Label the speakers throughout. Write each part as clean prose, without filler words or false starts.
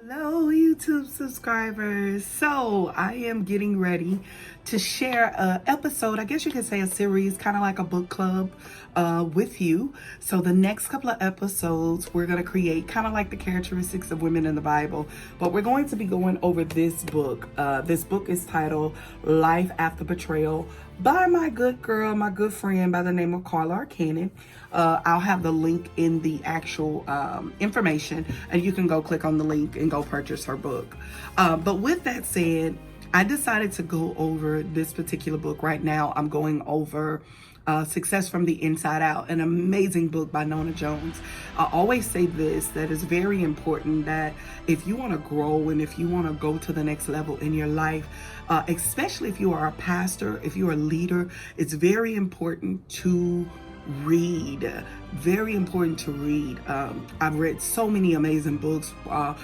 Speaker 1: Hello, YouTube subscribers. So I am getting ready to share a episode, I guess you could say a series, kind of like a book club with you. So the next couple of episodes, we're going to create kind of like the characteristics of women in the Bible, but we're going to be going over this book. This book is titled Life After Betrayal by my good girl, my good friend by the name of Carla R Cannon. I'll have the link in the actual information, and you can go click on the link and go purchase her book. But with that said, I decided to go over this particular book. Right now, I'm going over Success from the Inside Out, an amazing book by Nona Jones. I always say this, that it's very important that if you want to grow and if you want to go to the next level in your life, especially if you are a pastor, if you're a leader, it's very important to read. Very important to read. I've read so many amazing books. A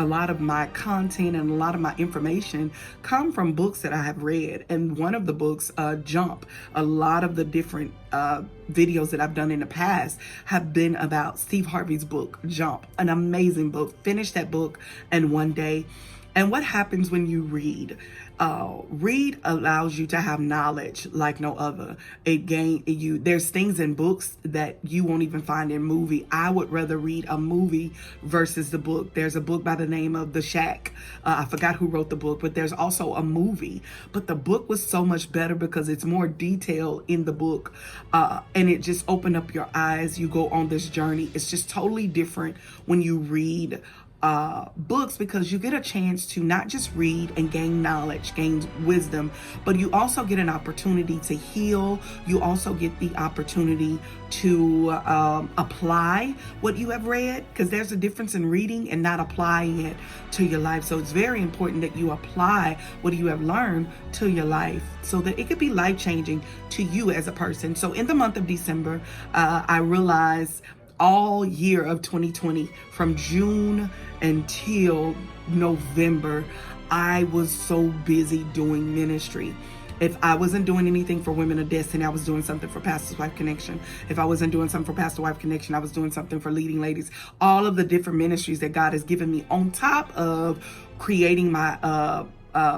Speaker 1: lot of my content and a lot of my information come from books that I have read. And one of the books, Jump, a lot of the different videos that I've done in the past have been about Steve Harvey's book, Jump, an amazing book. Finished that book in one day. And what happens when you read? Read allows you to have knowledge like no other. There's things in books that you won't even find in movie. I would rather read a movie versus the book. There's a book by the name of The Shack. I forgot who wrote the book, but there's also a movie. But the book was so much better because it's more detailed in the book. And it just opened up your eyes. You go on this journey. It's just totally different when you read books, because you get a chance to not just read and gain knowledge, gain wisdom, but you also get an opportunity to heal. You also get the opportunity to apply what you have read, because there's a difference in reading and not applying it to your life. So it's very important that you apply what you have learned to your life so that it could be life-changing to you as a person. So in the month of December, I realized all year of 2020, from June until November, I was so busy doing ministry. If I wasn't doing anything for Women of Destiny, I was doing something for Pastor's Wife Connection. If I wasn't doing something for Pastor Wife Connection, I was doing something for Leading Ladies. All of the different ministries that God has given me, on top of creating my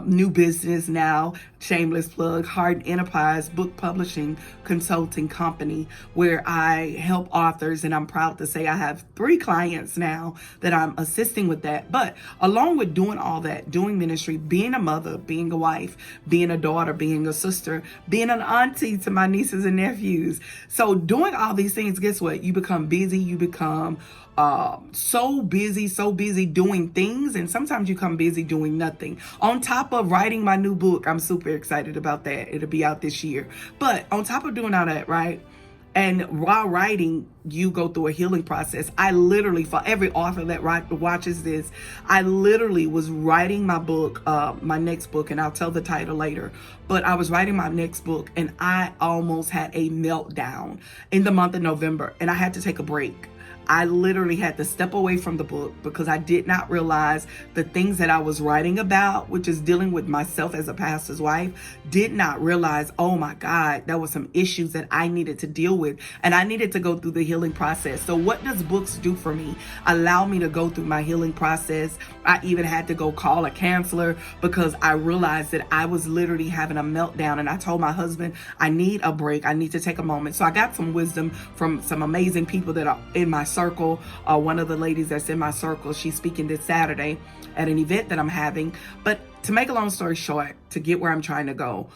Speaker 1: new business now, shameless plug, Harden Enterprise book publishing consulting company, where I help authors, and I'm proud to say I have 3 clients now that I'm assisting with that. But along with doing all that, doing ministry, being a mother, being a wife, being a daughter, being a sister, being an auntie to my nieces and nephews. So doing all these things, guess what? You become busy, you become so busy doing things, and sometimes you come busy doing nothing. On top of writing my new book, I'm super excited about that. It'll be out this year. But on top of doing all that, right? And while writing, you go through a healing process. I literally, for every author that watches this, I literally was writing my book, my next book, and I'll tell the title later. But I was writing my next book, and I almost had a meltdown in the month of November, and I had to take a break. I literally had to step away from the book because I did not realize the things that I was writing about, which is dealing with myself as a pastor's wife, did not realize, oh my God, there were some issues that I needed to deal with, and I needed to go through the healing process. So what does books do for me? Allow me to go through my healing process. I even had to go call a counselor because I realized that I was literally having a meltdown, and I told my husband, I need a break. I need to take a moment. So I got some wisdom from some amazing people that are in my circle. One of the ladies that's in my circle, she's speaking this Saturday at an event that I'm having. But to make a long story short, to get where I'm trying to go,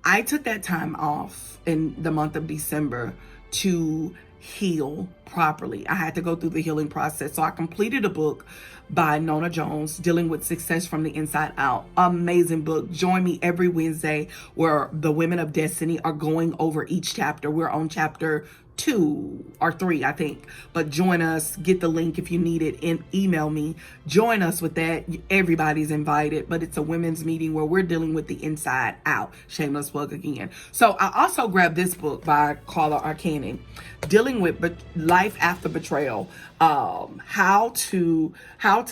Speaker 1: I took that time off in the month of December to heal properly. I had to go through the healing process. So I completed a book by Nona Jones, dealing with success from the inside out. Amazing book. Join me every Wednesday where the Women of Destiny are going over each chapter. We're on chapter 2 or 3, I think. But join us. Get the link if you need it, and email me. Join us with that. Everybody's invited, but it's a women's meeting where we're dealing with the inside out. Shameless plug again. So I also grabbed this book by Carla R Cannon, dealing with life after betrayal, how to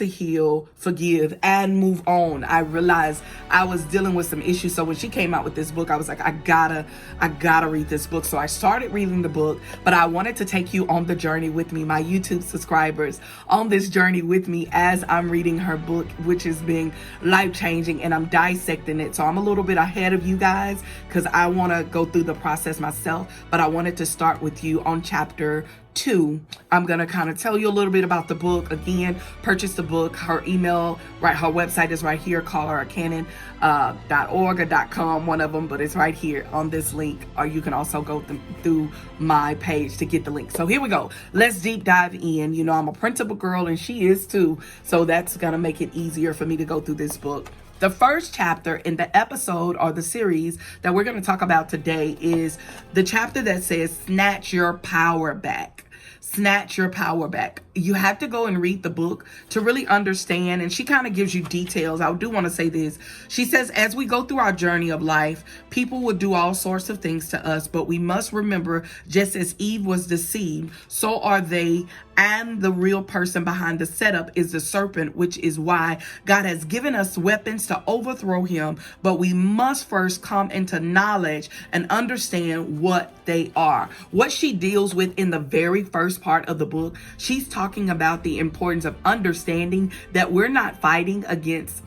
Speaker 1: heal, forgive, and move on. I realized I was dealing with some issues. So when she came out with this book, I was like, I gotta read this book. So I started reading the book, but I wanted to take you on the journey with me, my YouTube subscribers, on this journey with me as I'm reading her book, which is being life-changing, and I'm dissecting it. So I'm a little bit ahead of you guys because I want to go through the process myself, but I wanted to start with you on chapter 2. I'm going to kind of tell you a little bit about the book. Again, purchase the book. Her email, right, her website is right here, Carla R Cannon .org or .com, one of them, but it's right here on this link, or you can also go through my page to get the link. So here we go. Let's deep dive in. You know, I'm a printable girl and she is too, so that's going to make it easier for me to go through this book. The first chapter in the episode or the series that we're going to talk about today is the chapter that says, Snatch Your Power Back. Snatch your power back. You have to go and read the book to really understand. And she kind of gives you details. I do want to say this. She says, as we go through our journey of life, people will do all sorts of things to us, but we must remember, just as Eve was deceived, so are they. And the real person behind the setup is the serpent, which is why God has given us weapons to overthrow him. But we must first come into knowledge and understand what they are. What she deals with in the very first part of the book, she's talking about the importance of understanding that we're not fighting against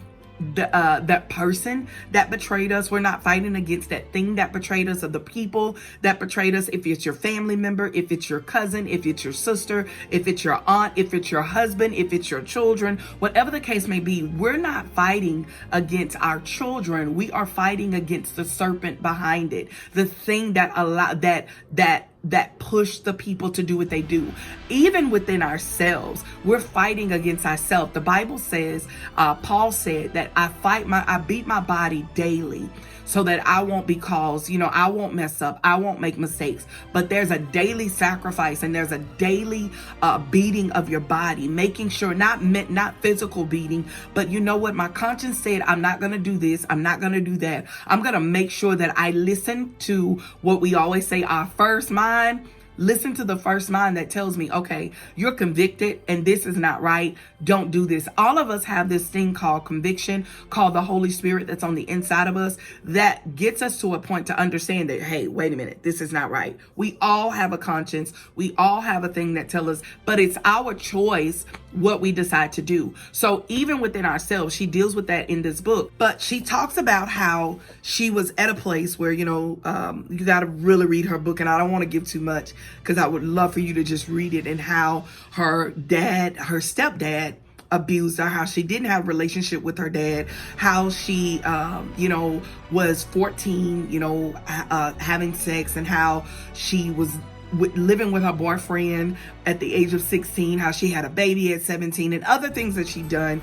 Speaker 1: that person that betrayed us. We're not fighting against that thing that betrayed us, or the people that betrayed us. If it's your family member, if it's your cousin, if it's your sister, if it's your aunt, if it's your husband, if it's your children, whatever the case may be, we're not fighting against our children. We are fighting against the serpent behind it, the thing that push the people to do what they do. Even within ourselves, we're fighting against ourselves. The Bible says, Paul said that I beat my body daily so that I won't be caused, I won't mess up, I won't make mistakes. But there's a daily sacrifice and there's a daily beating of your body, making sure, not physical beating, but you know what? My conscience said, I'm not going to do this, I'm not going to do that. I'm going to make sure that I listen to what we always say, our first mind. Listen to the first mind that tells me, okay, you're convicted and this is not right. Don't do this. All of us have this thing called conviction, called the Holy Spirit that's on the inside of us, that gets us to a point to understand that, hey, wait a minute, this is not right. We all have a conscience. We all have a thing that tells us, but it's our choice what we decide to do. So even within ourselves, she deals with that in this book. But she talks about how she was at a place where, you got to really read her book. And I don't want to give too much because I would love for you to just read it, and how her stepdad abused her, how she didn't have a relationship with her dad, how she, was 14, having sex, and how she was living with her boyfriend at the age of 16, how she had a baby at 17, and other things that she'd done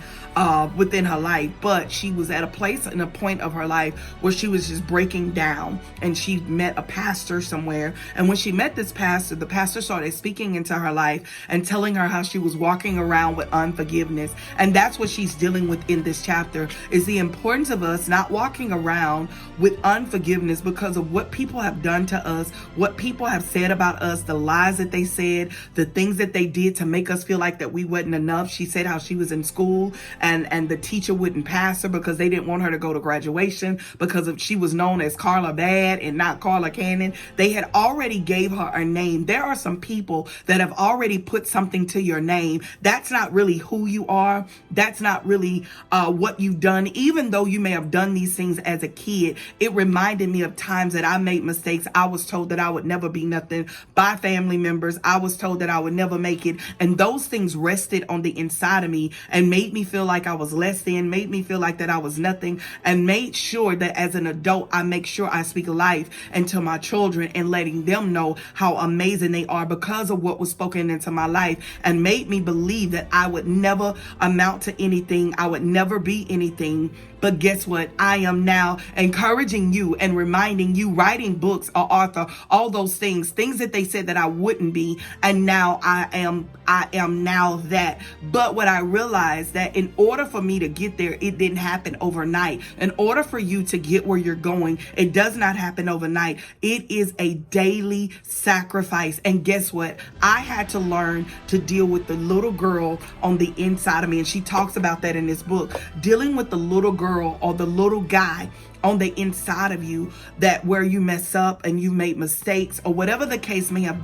Speaker 1: within her life. But she was at a place and a point of her life where she was just breaking down, and she met a pastor somewhere. And when she met this pastor, the pastor started speaking into her life and telling her how she was walking around with unforgiveness. And that's what she's dealing with in this chapter, is the importance of us not walking around with unforgiveness because of what people have done to us, what people have said about us, the lies that they said, the things that they did to make us feel like that we wasn't enough. She said how she was in school and the teacher wouldn't pass her because they didn't want her to go to graduation because she was known as Carla Bad and not Carla Cannon. They had already gave her a name. There are some people that have already put something to your name. That's not really who you are. That's not really what you've done. Even though you may have done these things as a kid, it reminded me of times that I made mistakes. I was told that I would never be nothing by family members. I was told that I would never make it. And those things rested on the inside of me and made me feel like I was less than, made me feel like that I was nothing, and made sure that as an adult, I make sure I speak life into my children and letting them know how amazing they are because of what was spoken into my life, and made me believe that I would never amount to anything. I would never be anything. But guess what? I am now encouraging you and reminding you, writing books or author, all those things that they said that I wouldn't be. And now I am I am now that. But what I realized that in order for me to get there, it didn't happen overnight. In order for you to get where you're going, it does not happen overnight. It is a daily sacrifice. And guess what? I had to learn to deal with the little girl on the inside of me. And she talks about that in this book. Dealing with the little girl or the little guy on the inside of you, that where you mess up and you made mistakes or whatever the case may have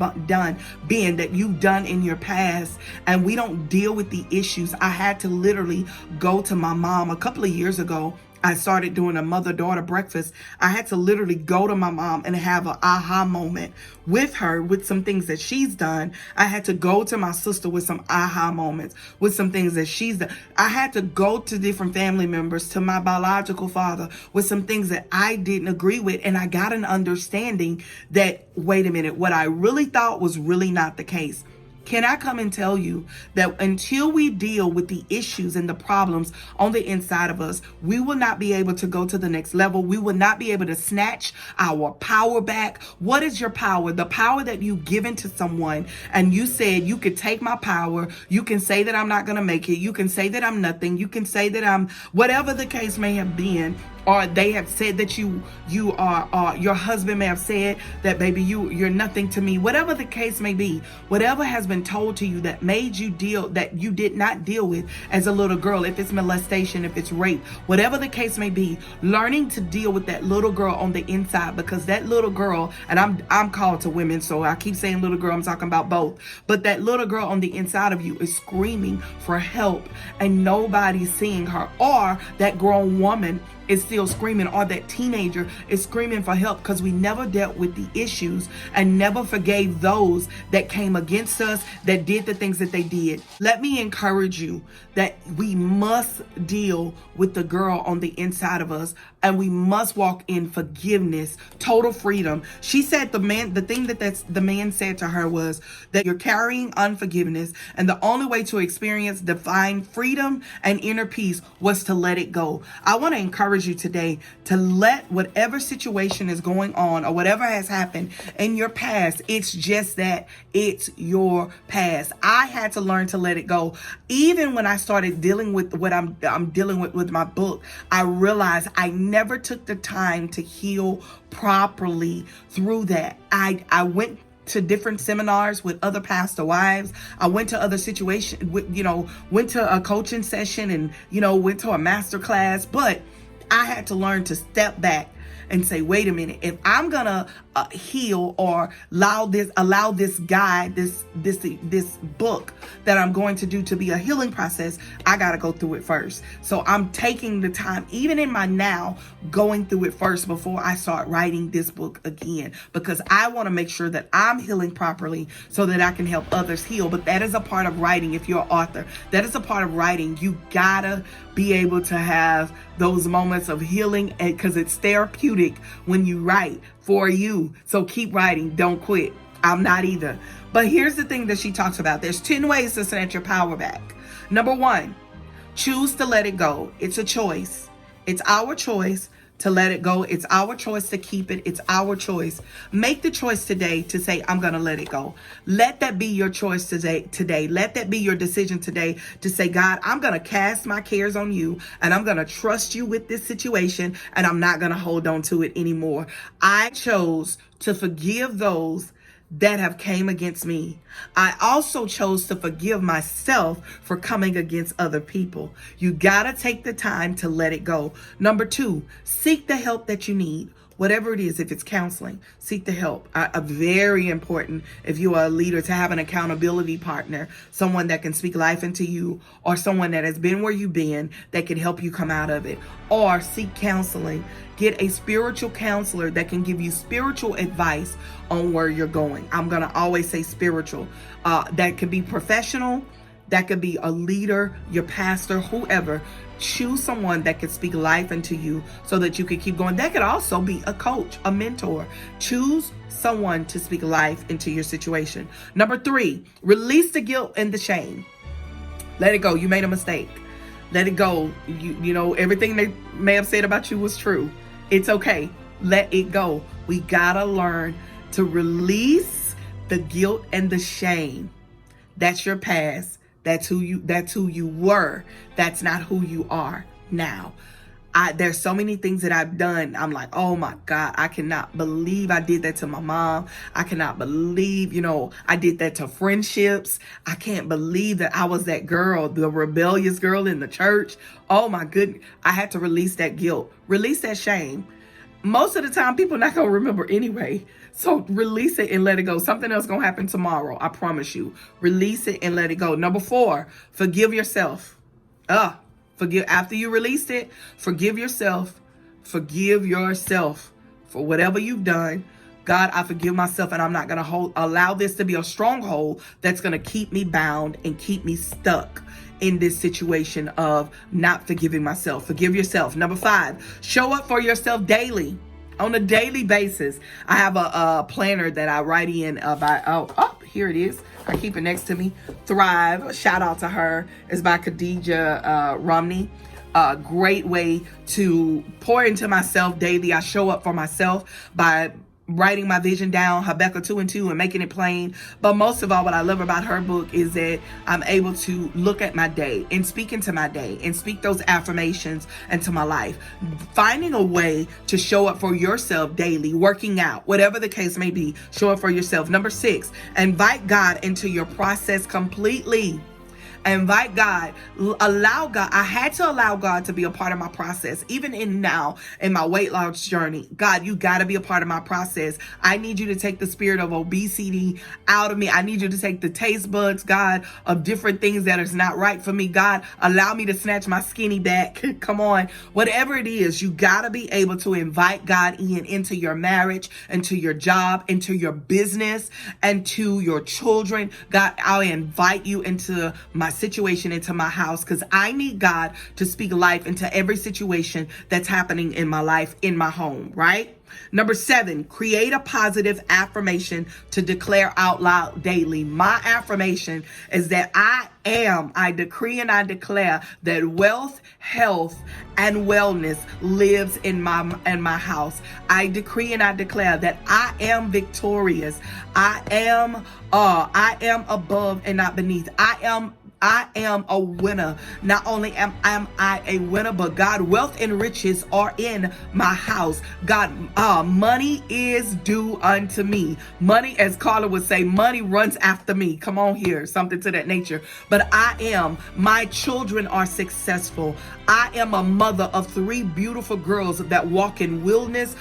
Speaker 1: been that you've done in your past, and we don't deal with the issues. I had to literally go to my mom a couple of years ago. I started doing a mother-daughter breakfast. I had to literally go to my mom and have an aha moment with her with some things that she's done. I had to go to my sister with some aha moments with some things that she's done. I had to go to different family members, to my biological father, with some things that I didn't agree with. And I got an understanding that, wait a minute, what I really thought was really not the case. Can I come and tell you that until we deal with the issues and the problems on the inside of us, we will not be able to go to the next level. We will not be able to snatch our power back. What is your power? The power that you've given to someone, and you said, you could take my power. You can say that I'm not going to make it. You can say that I'm nothing. You can say that I'm whatever the case may have been. Or they have said that you are, your husband may have said that, baby, you're nothing to me. Whatever the case may be, whatever has been told to you that made you deal, that you did not deal with as a little girl, if it's molestation, if it's rape, whatever the case may be, learning to deal with that little girl on the inside, because that little girl, and I'm called to women, so I keep saying little girl, I'm talking about both, but that little girl on the inside of you is screaming for help and nobody's seeing her, or that grown woman is still screaming, or that teenager is screaming for help, because we never dealt with the issues and never forgave those that came against us, that did the things that they did. Let me encourage you that we must deal with the girl on the inside of us, and we must walk in forgiveness, total freedom. She said the thing that the man said to her was that you're carrying unforgiveness, and the only way to experience divine freedom and inner peace was to let it go. I want to encourage you today to let whatever situation is going on or whatever has happened in your past, it's just that, it's your past. I had to learn to let it go. Even when I started dealing with what I'm dealing with my book, I realized I never took the time to heal properly through that. I went to different seminars with other pastor wives. I went to other situations, went to a coaching session and, went to a master class, but I had to learn to step back and say, wait a minute, if I'm gonna heal or allow this guy, this book that I'm going to do to be a healing process, I gotta go through it first. So I'm taking the time, even in my now, going through it first before I start writing this book again, because I want to make sure that I'm healing properly so that I can help others heal. But that is a part of writing. If you're an author, that is a part of writing. You gotta be able to have those moments of healing, and because it's therapeutic when you write for you. So keep writing. Don't quit. I'm not either. But here's the thing that she talks about. There's 10 ways to snatch your power back. Number 1, choose to let it go. It's a choice. It's our choice to let it go. It's our choice to keep it. It's our choice. Make the choice today to say, I'm going to let it go. Let that be your choice today. Let that be your decision today to say, God, I'm going to cast my cares on you, and I'm going to trust you with this situation, and I'm not going to hold on to it anymore. I chose to forgive those that have came against me. I also chose to forgive myself for coming against other people. You gotta take the time to let it go. Number 2, seek the help that you need. Whatever it is, if it's counseling, seek the help. Very important if you are a leader to have an accountability partner, someone that can speak life into you, or someone that has been where you've been that can help you come out of it. Or seek counseling. Get a spiritual counselor that can give you spiritual advice on where you're going. I'm going to always say spiritual. That could be professional. That could be a leader, your pastor, whoever. Choose someone that can speak life into you so that you can keep going. That could also be a coach, a mentor. Choose someone to speak life into your situation. Number 3, release the guilt and the shame. Let it go. You made a mistake. Let it go. You know, everything they may have said about you was true. It's okay. Let it go. We gotta learn to release the guilt and the shame. That's your past. That's who you were. That's not who you are now. There's so many things that I've done. I'm like, oh my God, I cannot believe I did that to my mom. I cannot believe, I did that to friendships. I can't believe that I was that girl, the rebellious girl in the church. Oh my goodness. I had to release that guilt, release that shame. Most of the time, people are not going to remember anyway. So release it and let it go. Something else going to happen tomorrow. I promise you. Release it and let it go. Number 4, forgive yourself. Forgive after you released it. Forgive yourself. Forgive yourself for whatever you've done. God, I forgive myself, and I'm not going to allow this to be a stronghold that's going to keep me bound and keep me stuck in this situation of not forgiving myself. Forgive yourself. Number 5, show up for yourself daily. On a daily basis. I have a planner that I write in about. Here it is. I keep it next to me. Thrive. Shout out to her. It's by Khadijah Romney. A great way to pour into myself daily. I show up for myself by writing my vision down, Habakkuk 2:2, and making it plain. But most of all, what I love about her book is that I'm able to look at my day and speak into my day and speak those affirmations into my life. Finding a way to show up for yourself daily, working out, whatever the case may be, show up for yourself. Number 6, invite God into your process completely. Invite God, allow God. I had to allow God to be a part of my process, even in my weight loss journey. God, you got to be a part of my process. I need you to take the spirit of obesity out of me. I need you to take the taste buds, God, of different things that is not right for me. God, allow me to snatch my skinny back. Come on. Whatever it is, you got to be able to invite God into your marriage, into your job, into your business, and to your children. God, I'll invite you into my situation, into my house, because I need God to speak life into every situation that's happening in my life, in my home, right? Number 7, create a positive affirmation to declare out loud daily. My affirmation is that I decree and I declare that wealth, health, and wellness lives in my house. I decree and I declare that I am victorious. I am above and not beneath. I am a winner. Not only am I a winner, but God, wealth and riches are in my house. God, money is due unto me. Money, as Carla would say, money runs after me. Come on here, something to that nature. But my children are successful. I am a mother of 3 beautiful girls that walk in wellness,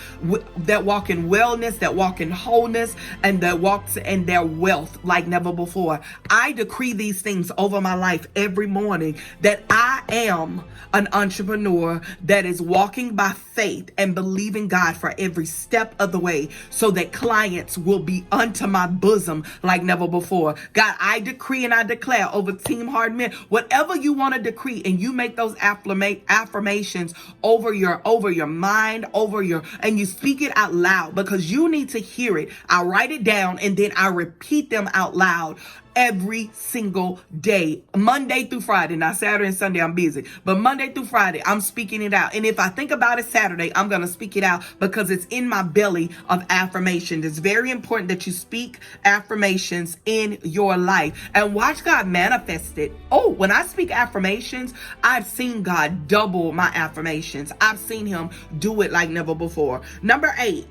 Speaker 1: that walk in wholeness, and that walks in their wealth like never before. I decree these things over my life every morning, that I am an entrepreneur that is walking by faith and believing God for every step of the way, so that clients will be unto my bosom like never before. God, I decree and I declare over Team Hard Men, whatever you want to decree, and you make those affirmations over your mind, and you speak it out loud, because you need to hear it. I write it down and then I repeat them out loud every single day, Monday through Friday. Now, Saturday and Sunday, I'm busy, but Monday through Friday, I'm speaking it out. And if I think about it Saturday, I'm going to speak it out, because it's in my belly of affirmations. It's very important that you speak affirmations in your life and watch God manifest it. Oh, when I speak affirmations, I've seen God double my affirmations. I've seen him do it like never before. Number 8,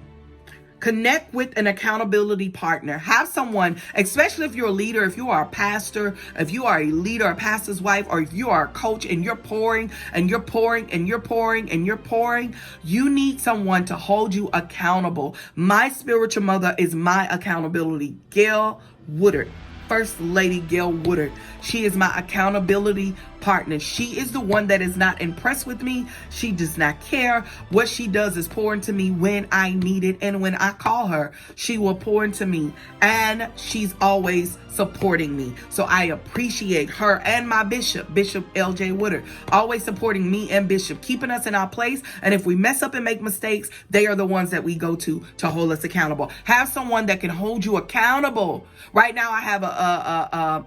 Speaker 1: connect with an accountability partner. Have someone, especially if you're a leader, if you are a pastor, if you are a leader, a pastor's wife, or if you are a coach and you're pouring and you're pouring and you're pouring and you're pouring, you need someone to hold you accountable. My spiritual mother is my accountability, Gail Woodard. First Lady Gail Woodard. She is my accountability partner. She is the one that is not impressed with me. She does not care. What she does is pour into me when I need it. And when I call her, she will pour into me. And she's always supporting me. So I appreciate her and my Bishop L.J. Woodard, always supporting me and Bishop, keeping us in our place. And if we mess up and make mistakes, they are the ones that we go to hold us accountable. Have someone that can hold you accountable. Right now, I have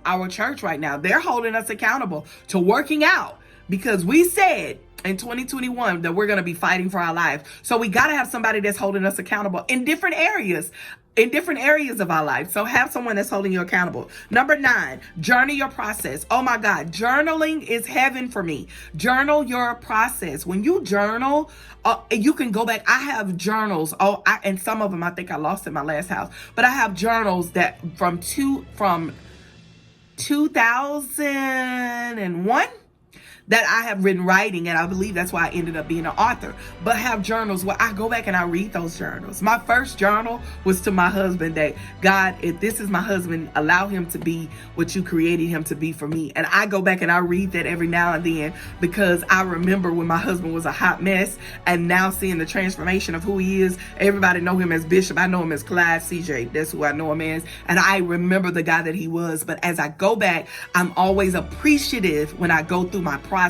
Speaker 1: our church right now. They're holding us accountable to working out, because we said in 2021 that we're going to be fighting for our lives. So we got to have somebody that's holding us accountable in different areas. in different areas of our life. So have someone that's holding you accountable. Number 9, journal your process. Oh my God, journaling is heaven for me. Journal your process. When you journal, you can go back. I have journals. And some of them I think I lost in my last house, but I have journals that from 2001 that I have been writing, and I believe that's why I ended up being an author, but have journals where I go back and I read those journals. My first journal was to my husband, that God, if this is my husband, allow him to be what you created him to be for me. And I go back and I read that every now and then, because I remember when my husband was a hot mess, and now seeing the transformation of who he is. Everybody know him as Bishop. I know him as Clyde CJ. That's who I know him as. And I remember the guy that he was. But as I go back, I'm always appreciative when I go through my process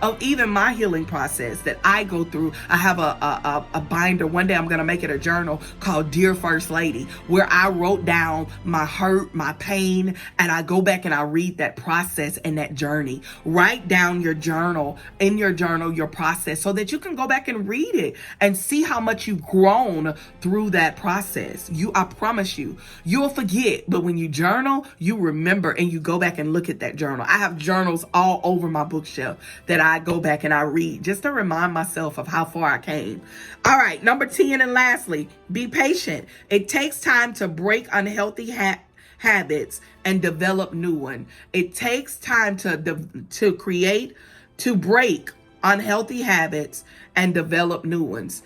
Speaker 1: of even my healing process that I go through. I have a binder. One day I'm going to make it a journal called Dear First Lady, where I wrote down my hurt, my pain, and I go back and I read that process and that journey. Write down your journal, in your journal, your process, so that you can go back and read it and see how much you've grown through that process. I promise you, you'll forget, but when you journal, you remember, and you go back and look at that journal. I have journals all over my bookshelf that I go back and I read just to remind myself of how far I came. All right, number 10, and lastly, be patient. It takes time to break unhealthy habits and develop new ones. It takes time to break unhealthy habits and develop new ones.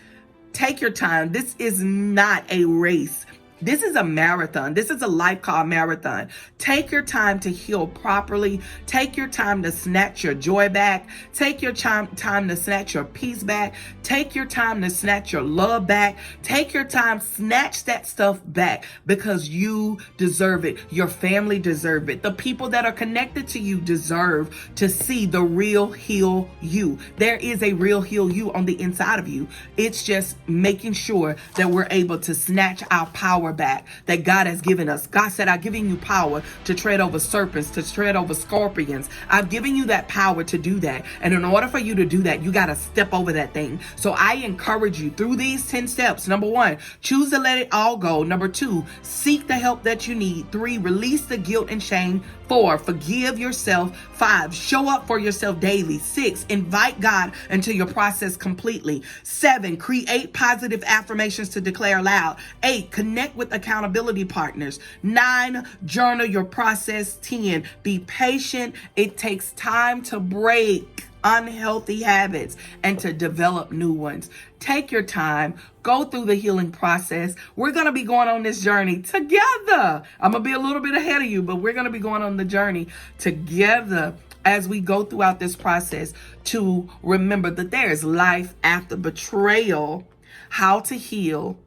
Speaker 1: Take your time. This is not a race. This is a marathon. This is a life called marathon. Take your time to heal properly. Take your time to snatch your joy back. Take your time to snatch your peace back. Take your time to snatch your love back. Take your time, snatch that stuff back, because you deserve it. Your family deserve it. The people that are connected to you deserve to see the real heal you. There is a real heal you on the inside of you. It's just making sure that we're able to snatch our power back that God has given us. God said, I've given you power to tread over serpents, to tread over scorpions. I've given you that power to do that. And in order for you to do that, you got to step over that thing. So I encourage you through these 10 steps. Number 1, choose to let it all go. Number 2, seek the help that you need. 3, release the guilt and shame. 4, forgive yourself. 5, show up for yourself daily. 6, invite God into your process completely. 7, create positive affirmations to declare aloud. 8, connect with accountability partners. 9, journal your process. 10, be patient. It takes time to break unhealthy habits and to develop new ones. Take your time, go through the healing process. We're going to be going on this journey together. I'm going to be a little bit ahead of you, but we're going to be going on the journey together as we go throughout this process, to remember that there is life after betrayal, how to heal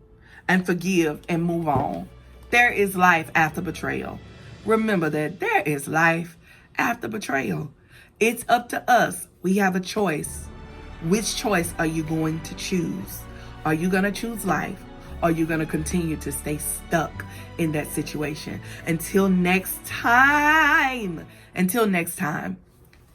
Speaker 1: and forgive and move on. There is life after betrayal. Remember that there is life after betrayal. It's up to us. We have a choice. Which choice are you going to choose? Are you going to choose life? Or are you going to continue to stay stuck in that situation? Until next time,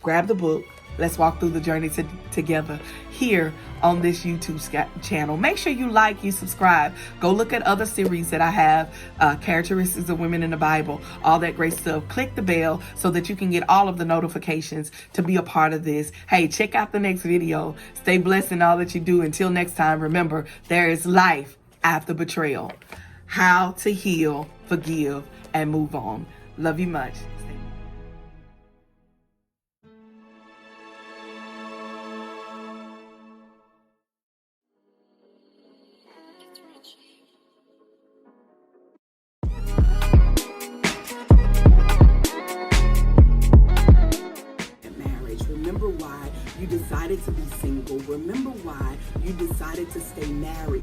Speaker 1: grab the book. Let's walk through the journey together here on this YouTube channel. Make sure you like, you subscribe. Go look at other series that I have, Characteristics of Women in the Bible, all that great stuff. Click the bell so that you can get all of the notifications to be a part of this. Hey, check out the next video. Stay blessed in all that you do. Until next time, remember, there is life after betrayal. How to heal, forgive, and move on. Love you much. Remember why you decided to be single. Remember why you decided to stay married.